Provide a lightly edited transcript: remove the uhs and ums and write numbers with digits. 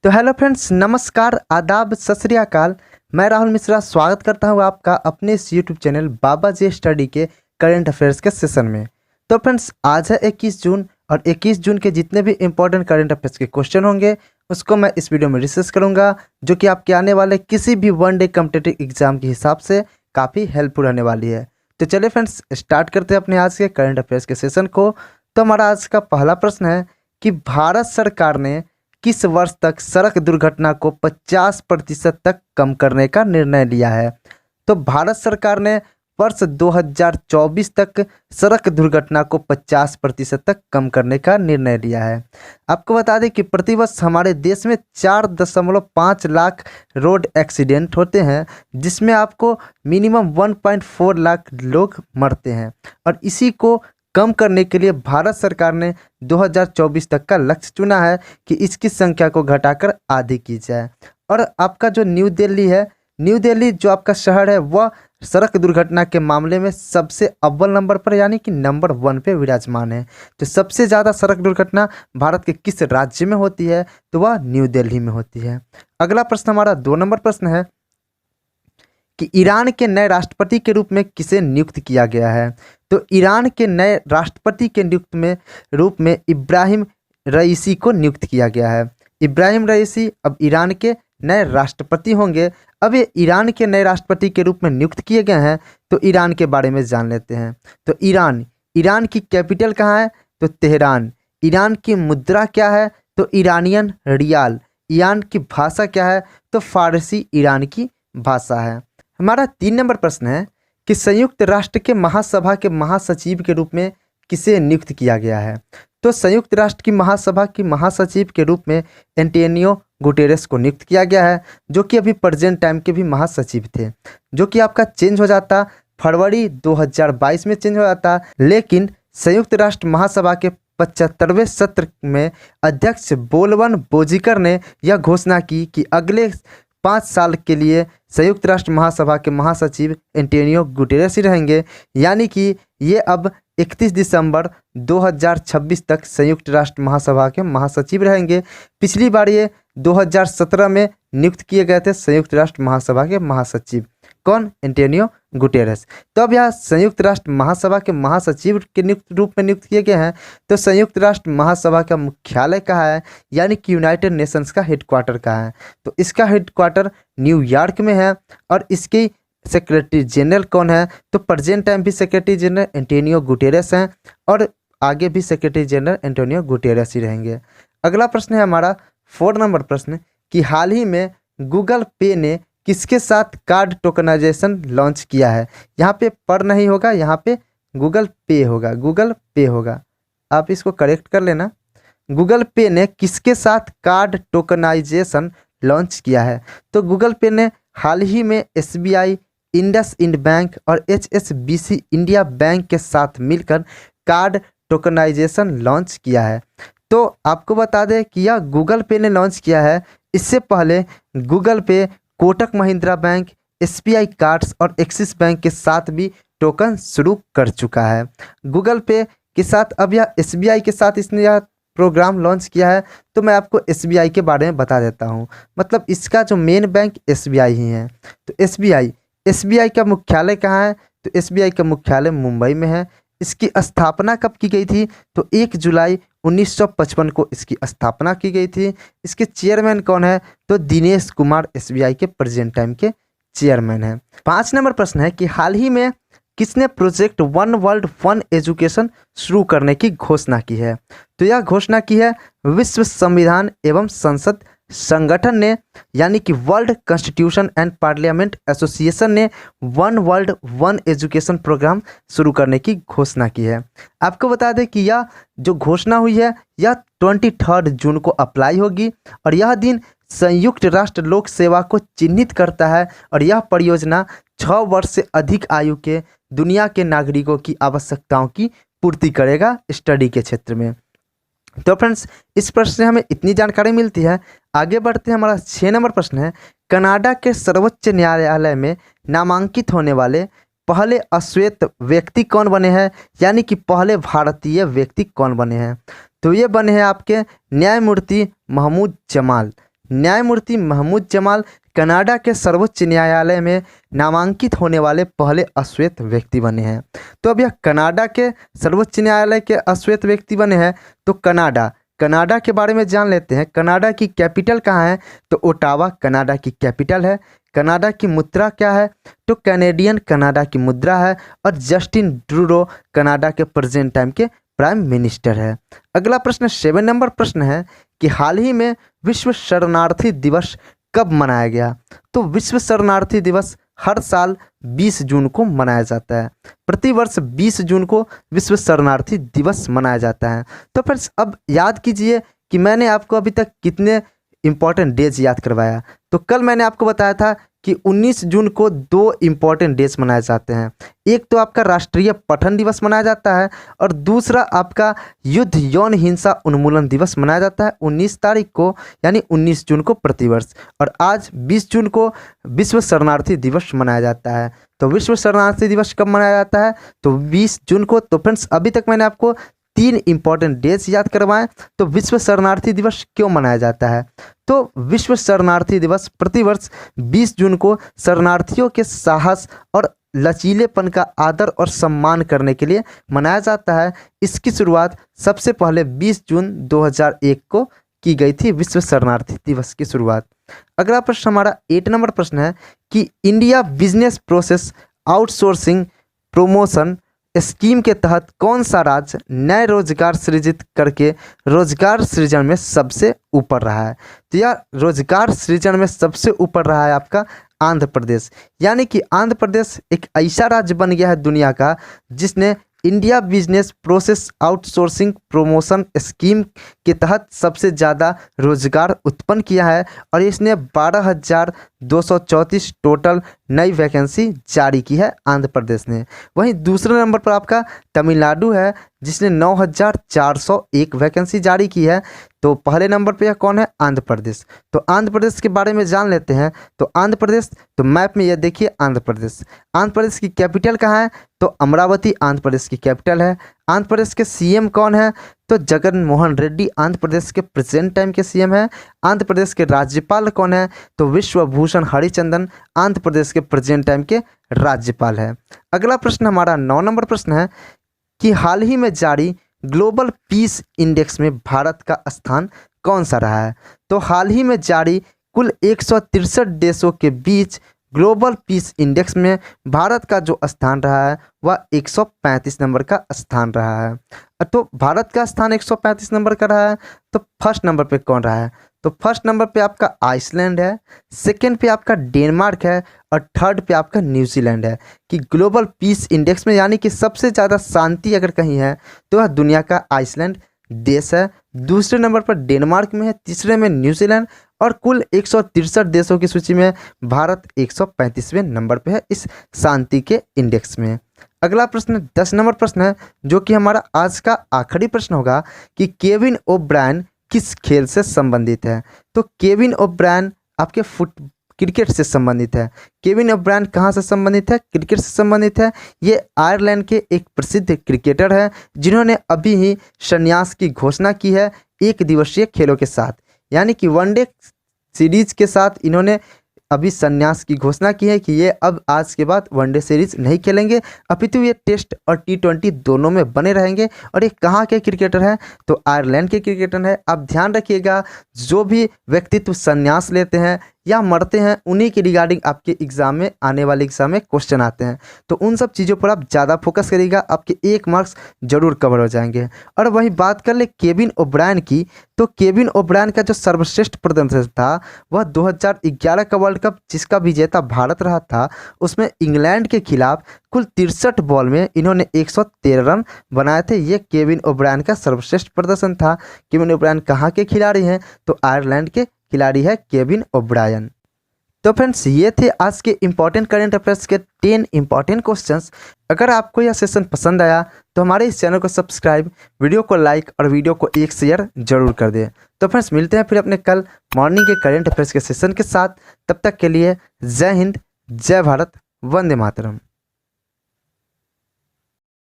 तो hello friends, नमस्कार, आदाब, सत श्री अकाल। मैं राहुल मिश्रा स्वागत करता हूं आपका अपने इस यूट्यूब चैनल बाबा जी स्टडी के करंट अफेयर्स के सेशन में। तो फ्रेंड्स, आज है 21 जून और 21 जून के जितने भी इंपॉर्टेंट करंट अफेयर्स के क्वेश्चन होंगे उसको मैं इस वीडियो में डिस्कस करूंगा, जो कि आपके आने वाले किसी भी वन डे कॉम्पिटिटिव एग्जाम के हिसाब से काफ़ी हेल्पफुल रहने वाली है। तो चलिए फ्रेंड्स, स्टार्ट करते हैं अपने आज के करंट अफेयर्स के सेशन को। तो हमारा आज का पहला प्रश्न है कि भारत सरकार ने किस वर्ष तक सड़क दुर्घटना को 50% तक कम करने का निर्णय लिया है। तो भारत सरकार ने वर्ष 2024 तक सड़क दुर्घटना को 50% तक कम करने का निर्णय लिया है। आपको बता दें कि प्रतिवर्ष हमारे देश में 4.5 लाख रोड एक्सीडेंट होते हैं, जिसमें आपको मिनिमम 1.4 लाख लोग मरते हैं, और इसी को कम करने के लिए भारत सरकार ने 2024 तक का लक्ष्य चुना है कि इसकी संख्या को घटाकर आधी की जाए। और आपका जो न्यू दिल्ली है, न्यू दिल्ली जो आपका शहर है, वह सड़क दुर्घटना के मामले में सबसे अव्वल नंबर पर यानी कि नंबर 1 पे विराजमान है। तो सबसे ज़्यादा सड़क दुर्घटना भारत के किस राज्य में होती है, तो वह न्यू दिल्ली में होती है। अगला प्रश्न हमारा 2 नंबर प्रश्न है कि ईरान के नए राष्ट्रपति के रूप में किसे नियुक्त किया गया है। तो ईरान के नए राष्ट्रपति के रूप में इब्राहिम रईसी को नियुक्त किया गया है। इब्राहिम रईसी अब ईरान के नए राष्ट्रपति होंगे। अब ये ईरान के नए राष्ट्रपति के रूप में नियुक्त किए गए हैं, तो ईरान के बारे में जान लेते हैं। तो ईरान की कैपिटल कहाँ है, तो तेहरान। ईरान की मुद्रा क्या है, तो ईरानियन रियाल। ईरान की भाषा क्या है, तो फारसी ईरान की भाषा है। हमारा 3 नंबर प्रश्न है कि संयुक्त राष्ट्र के महासभा के महासचिव के रूप में किसे नियुक्त किया गया है। तो संयुक्त राष्ट्र की महासभा की महासचिव के रूप में एंटोनियो गुटेरेस को नियुक्त किया गया है, जो कि अभी प्रेजेंट टाइम के भी महासचिव थे, जो कि आपका चेंज हो जाता फरवरी 2022 में चेंज हो जाता। लेकिन संयुक्त राष्ट्र महासभा के 75वें सत्र में अध्यक्ष बोलवन बोजिकर ने यह घोषणा की कि अगले 5 साल के लिए संयुक्त राष्ट्र महासभा के महासचिव एंटोनियो गुटेरेस ही रहेंगे, यानी कि ये अब 31 दिसंबर 2026 तक संयुक्त राष्ट्र महासभा के महासचिव रहेंगे। पिछली बार ये 2017 में नियुक्त किए गए थे संयुक्त राष्ट्र महासभा के महासचिव। कौन? Antonio Guterres. तो अब यहाँ संयुक्त राष्ट्र महासभा के महासचिव के रूप में नियुक्त किए गए हैं। तो संयुक्त राष्ट्र महासभा का मुख्यालय कहाँ है, यानी कि यूनाइटेड नेशंस का हेडक्वार्टर कहाँ है, तो इसका हेडक्वार्टर न्यूयॉर्क में है। और इसकी सेक्रेटरी जनरल कौन है, तो प्रेजेंट टाइम भी सेक्रेटरी जनरल एंटोनियो गुटेरेस हैं, और आगे भी सेक्रेटरी जनरल एंटोनियो गुटेरेस ही रहेंगे। अगला प्रश्न है हमारा 4 नंबर प्रश्न कि हाल ही में गूगल पे ने किसके साथ कार्ड टोकनाइजेशन लॉन्च किया है। यहाँ पे पर नहीं होगा, यहाँ पे गूगल पे होगा, गूगल पे होगा। आप इसको करेक्ट कर लेना। गूगल पे ने किसके साथ कार्ड टोकनाइजेशन लॉन्च किया है। तो गूगल पे ने हाल ही में एसबीआई, इंडसइंड बैंक और एचएसबीसी इंडिया बैंक के साथ मिलकर कार्ड टोकनाइजेशन लॉन्च किया है। तो आपको बता दें कि यह गूगल पे ने लॉन्च किया है। इससे पहले गूगल पे Kotak Mahindra bank, SBI cards और एक्सिस बैंक के साथ भी टोकन शुरू कर चुका है। गूगल पे के साथ अब यह एसबीआई के साथ इसने यह प्रोग्राम लॉन्च किया है। तो मैं आपको एसबीआई के बारे में बता देता हूँ। मतलब इसका जो मेन बैंक एसबीआई ही है। तो एसबीआई का मुख्यालय कहाँ है, तो एसबीआई का मुख्यालय मुंबई में है। इसकी स्थापना कब की गई थी, तो 1 जुलाई 1955 को इसकी स्थापना की गई थी। इसके चेयरमैन कौन है, तो दिनेश कुमार एसबीआई के प्रेजेंट टाइम के चेयरमैन हैं। 5 नंबर प्रश्न है कि हाल ही में किसने project one world one education शुरू करने की घोषणा की है। तो यह घोषणा की है विश्व संविधान एवं संसद संगठन ने, यानी कि world constitution and parliament association ने one world one education programme शुरू करने की घोषणा की है। आपको बता दें कि यह जो घोषणा हुई है यह 23 जून को अप्लाई होगी, और यह दिन संयुक्त राष्ट्र लोक सेवा को चिन्हित करता है, और यह परियोजना 6 वर्ष से अधिक आयु के दुनिया के नागरिकों की आवश्यकताओं की पूर्ति करेगा स्टडी के क्षेत्र में। तो फ्रेंड्स, इस प्रश्न से हमें इतनी जानकारी मिलती है। आगे बढ़ते हैं। हमारा 6 नंबर प्रश्न है कनाडा के सर्वोच्च न्यायालय में नामांकित होने वाले पहले अश्वेत व्यक्ति कौन बने हैं, यानी कि पहले भारतीय व्यक्ति कौन बने हैं। तो ये बने हैं आपके न्यायमूर्ति महमूद जमाल। न्यायमूर्ति महमूद जमाल कनाडा के सर्वोच्च न्यायालय में नामांकित होने वाले पहले अश्वेत व्यक्ति बने हैं। तो अब यह कनाडा के सर्वोच्च न्यायालय के अश्वेत व्यक्ति बने हैं। तो कनाडा के बारे में जान लेते हैं। कनाडा की कैपिटल कहाँ है? तो ओटावा कनाडा की कैपिटल है। कनाडा की मुद्रा क्या है? तो कैनेडियन कनाडा की मुद्रा है। और जस्टिन ट्रूडो कनाडा के प्रेजेंट टाइम के प्राइम मिनिस्टर है। अगला प्रश्न 7 नंबर प्रश्न है कि हाल ही में विश्व शरणार्थी दिवस कब मनाया गया? तो विश्व शरणार्थी दिवस हर साल 20 जून को मनाया जाता है। प्रतिवर्ष 20 जून को विश्व शरणार्थी दिवस मनाया जाता है। तो फ्रेंड्स अब याद कीजिए कि मैंने आपको अभी तक कितने इंपॉर्टेंट डेज याद करवाया। तो कल मैंने आपको बताया था कि 19 जून को 2 इंपॉर्टेंट डेज मनाए जाते हैं। एक तो आपका राष्ट्रीय पठन दिवस मनाया जाता है और दूसरा आपका युद्ध यौन हिंसा उन्मूलन दिवस मनाया जाता है 19 तारीख को, यानी 19 जून को प्रतिवर्ष। और आज 20 जून को विश्व शरणार्थी दिवस मनाया जाता है। तो विश्व शरणार्थी दिवस कब मनाया जाता है? तो 20 जून को। तो फ्रेंड्स अभी तक मैंने आपको 3 इंपॉर्टेंट डेज याद करवाएं। तो विश्व शरणार्थी दिवस क्यों मनाया जाता है? तो विश्व शरणार्थी दिवस प्रतिवर्ष 20 जून को शरणार्थियों के साहस और लचीलेपन का आदर और सम्मान करने के लिए मनाया जाता है। इसकी शुरुआत सबसे पहले 20 जून 2001 को की गई थी, विश्व शरणार्थी दिवस की शुरुआत। अगला प्रश्न हमारा 8 नंबर प्रश्न है कि India business process outsourcing promotion scheme के तहत कौन सा राज्य नए रोजगार सृजित करके रोजगार सृजन में सबसे ऊपर रहा है? तो यह रोजगार सृजन में सबसे ऊपर रहा है आपका आंध्र प्रदेश। यानी कि आंध्र प्रदेश एक ऐसा राज्य बन गया है दुनिया का जिसने India business process outsourcing promotion scheme के तहत सबसे ज़्यादा रोजगार उत्पन्न किया है और इसने 12,234 टोटल नई वैकेंसी जारी की है आंध्र प्रदेश ने। वहीं दूसरे नंबर पर आपका तमिलनाडु है जिसने 9,401 वैकेंसी जारी की है। तो पहले नंबर पे कौन है? आंध्र प्रदेश। तो आंध्र प्रदेश के बारे में जान लेते हैं। तो आंध्र प्रदेश, तो मैप में ये देखिए आंध्र प्रदेश। आंध्र प्रदेश की कैपिटल कहाँ है? तो अमरावती आंध्र प्रदेश की कैपिटल है। आंध्र प्रदेश के सीएम कौन है? तो जगन मोहन रेड्डी आंध्र प्रदेश के प्रेजेंट टाइम के सीएम है। आंध्र प्रदेश के राज्यपाल कौन है? तो विश्वभूषण हरिचंदन आंध्र प्रदेश के प्रेजेंट टाइम के राज्यपाल है। अगला प्रश्न हमारा 9 नंबर प्रश्न है कि हाल ही में जारी ग्लोबल पीस इंडेक्स में भारत का स्थान कौन सा रहा है? तो हाल ही में जारी कुल 163 देशों के बीच ग्लोबल पीस इंडेक्स में भारत का जो स्थान रहा है वह 135 नंबर का स्थान रहा है। तो भारत का स्थान 135 नंबर का रहा है। तो फर्स्ट नंबर पे कौन रहा है? तो फर्स्ट नंबर पे आपका आइसलैंड है, सेकंड पे आपका डेनमार्क है और थर्ड पे आपका न्यूजीलैंड है। कि ग्लोबल पीस इंडेक्स में यानी कि सबसे ज़्यादा शांति अगर कहीं है तो वह दुनिया का आइसलैंड देश है। दूसरे नंबर पर डेनमार्क में है, तीसरे में न्यूजीलैंड और कुल 163 देशों की सूची में भारत 135वें नंबर पे है इस शांति के इंडेक्स में। अगला प्रश्न 10 नंबर प्रश्न है जो कि हमारा आज का आखिरी प्रश्न होगा कि केविन ओब्रायन किस खेल से संबंधित है? तो केविन ओब्रायन आपके क्रिकेट से संबंधित है। केविन ओब्रायन कहाँ से संबंधित है? क्रिकेट से संबंधित है। ये आयरलैंड के एक प्रसिद्ध क्रिकेटर है जिन्होंने अभी ही संन्यास की घोषणा की है 1 दिवसीय खेलों के साथ, यानी कि वनडे सीरीज के साथ इन्होंने अभी संन्यास की घोषणा की है कि ये अब आज के बाद वनडे सीरीज नहीं खेलेंगे, अपितु ये टेस्ट और T20 दोनों में बने रहेंगे। और ये कहाँ के क्रिकेटर हैं? तो आयरलैंड के क्रिकेटर हैं। आप ध्यान रखिएगा, जो भी व्यक्तित्व संन्यास लेते हैं या मरते हैं उन्हीं के रिगार्डिंग आपके एग्जाम में, आने वाले एग्जाम में क्वेश्चन आते हैं। तो उन सब चीज़ों पर आप ज़्यादा फोकस करिएगा, आपके 1 मार्क्स जरूर कवर हो जाएंगे। और वहीं बात कर ले केविन ओब्रायन की, तो केविन ओब्रायन का जो सर्वश्रेष्ठ प्रदर्शन था वह 2011 का वर्ल्ड कप जिसका विजेता भारत रहा था, उसमें इंग्लैंड के खिलाफ कुल 63 बॉल में इन्होंने 113 रन बनाए थे। ये केविन ओब्रायन का सर्वश्रेष्ठ प्रदर्शन था। केविन ओब्रायन कहाँ के खिलाड़ी हैं? तो आयरलैंड के खिलाड़ी है केविन ओब्रायन। तो फ्रेंड्स ये थे आज के इंपॉर्टेंट करंट अफेयर्स के 10 इंपॉर्टेंट क्वेश्चंस। अगर आपको यह सेशन पसंद आया तो हमारे इस चैनल को सब्सक्राइब, वीडियो को लाइक और वीडियो को एक शेयर जरूर कर दें। तो फ्रेंड्स मिलते हैं फिर अपने कल मॉर्निंग के करंट अफेयर्स के सेशन के साथ। तब तक के लिए जय हिंद, जय भारत, वंदे मातरम।